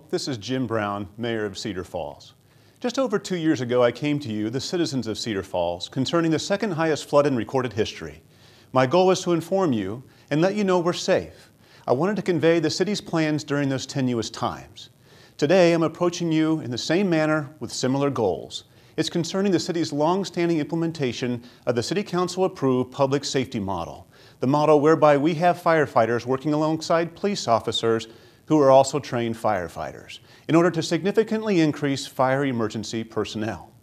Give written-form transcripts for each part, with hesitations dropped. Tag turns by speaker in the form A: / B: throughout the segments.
A: this is Jim Brown, Mayor of Cedar Falls. Just over 2 years ago, I came to you, the citizens of Cedar Falls, concerning the second highest flood in recorded history. My goal was to inform you and let you know we're safe. I wanted to convey the city's plans during those tenuous times. Today, I'm approaching you in the same manner with similar goals. It's concerning the city's long-standing implementation of the City Council-approved public safety model, the model whereby we have firefighters working alongside police officers who are also trained firefighters, in order to significantly increase fire emergency personnel.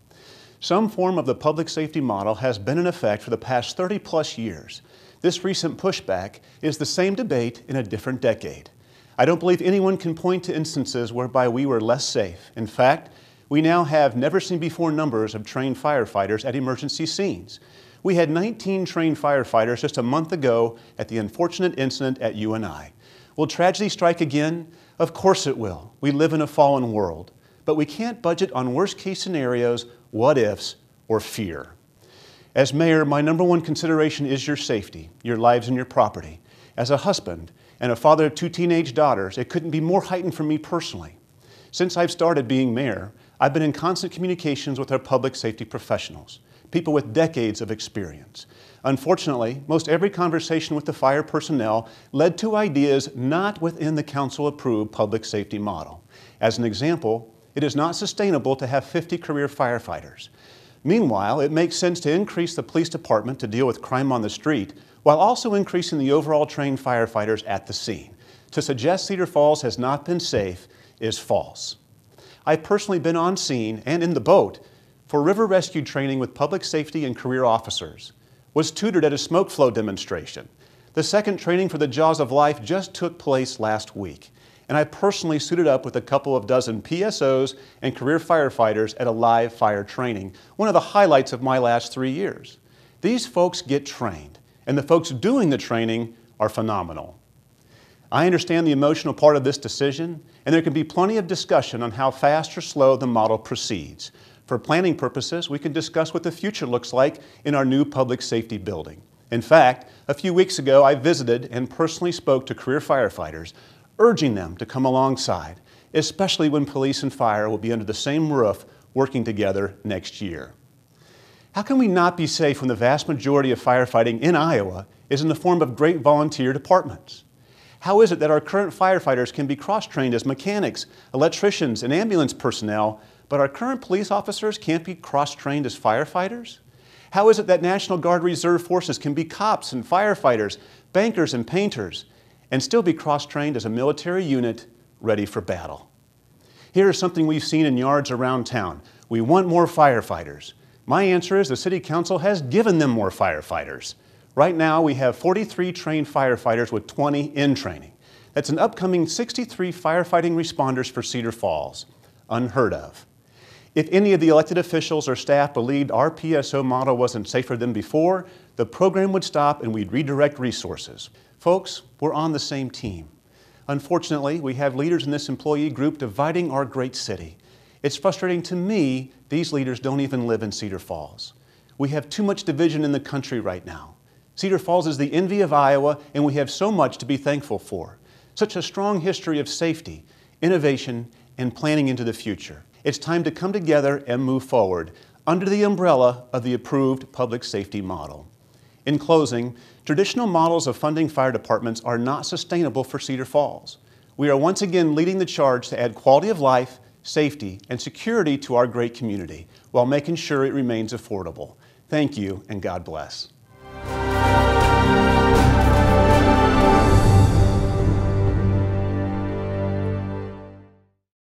A: Some form of the public safety model has been in effect for the past 30+ years. This recent pushback is the same debate in a different decade. I don't believe anyone can point to instances whereby we were less safe. In fact, we now have never-seen-before numbers of trained firefighters at emergency scenes. We had 19 trained firefighters just a month ago at the unfortunate incident at UNI. Will tragedy strike again? Of course it will. We live in a fallen world. But we can't budget on worst-case scenarios, what-ifs, or fear. As mayor, my number one consideration is your safety, your lives and your property. As a husband and a father of 2 teenage daughters, it couldn't be more heightened for me personally. Since I've started being mayor, I've been in constant communications with our public safety professionals, people with decades of experience. Unfortunately, most every conversation with the fire personnel led to ideas not within the council-approved public safety model. As an example, it is not sustainable to have 50 career firefighters. Meanwhile, it makes sense to increase the police department to deal with crime on the street while also increasing the overall trained firefighters at the scene. To suggest Cedar Falls has not been safe is false. I've personally been on scene and in the boat for river rescue training with public safety and career officers, was tutored at a smoke flow demonstration. The second training for the Jaws of Life just took place last week, and I personally suited up with a couple of dozen PSOs and career firefighters at a live fire training, one of the highlights of my last 3 years. These folks get trained, and the folks doing the training are phenomenal. I understand the emotional part of this decision, and there can be plenty of discussion on how fast or slow the model proceeds. For planning purposes, we can discuss what the future looks like in our new public safety building. In fact, a few weeks ago, I visited and personally spoke to career firefighters, urging them to come alongside, especially when police and fire will be under the same roof working together next year. How can we not be safe when the vast majority of firefighting in Iowa is in the form of great volunteer departments? How is it that our current firefighters can be cross-trained as mechanics, electricians, and ambulance personnel, but our current police officers can't be cross-trained as firefighters? How is it that National Guard Reserve forces can be cops and firefighters, bankers and painters, and still be cross-trained as a military unit ready for battle? Here is something we've seen in yards around town. We want more firefighters. My answer is the City Council has given them more firefighters. Right now, we have 43 trained firefighters with 20 in training. That's an upcoming 63 firefighting responders for Cedar Falls. Unheard of. If any of the elected officials or staff believed our PSO model wasn't safer than before, the program would stop and we'd redirect resources. Folks, we're on the same team. Unfortunately, we have leaders in this employee group dividing our great city. It's frustrating to me these leaders don't even live in Cedar Falls. We have too much division in the country right now. Cedar Falls is the envy of Iowa, and we have so much to be thankful for. Such a strong history of safety, innovation, and planning into the future. It's time to come together and move forward under the umbrella of the approved public safety model. In closing, traditional models of funding fire departments are not sustainable for Cedar Falls. We are once again leading the charge to add quality of life, safety, and security to our great community while making sure it remains affordable. Thank you, and God bless.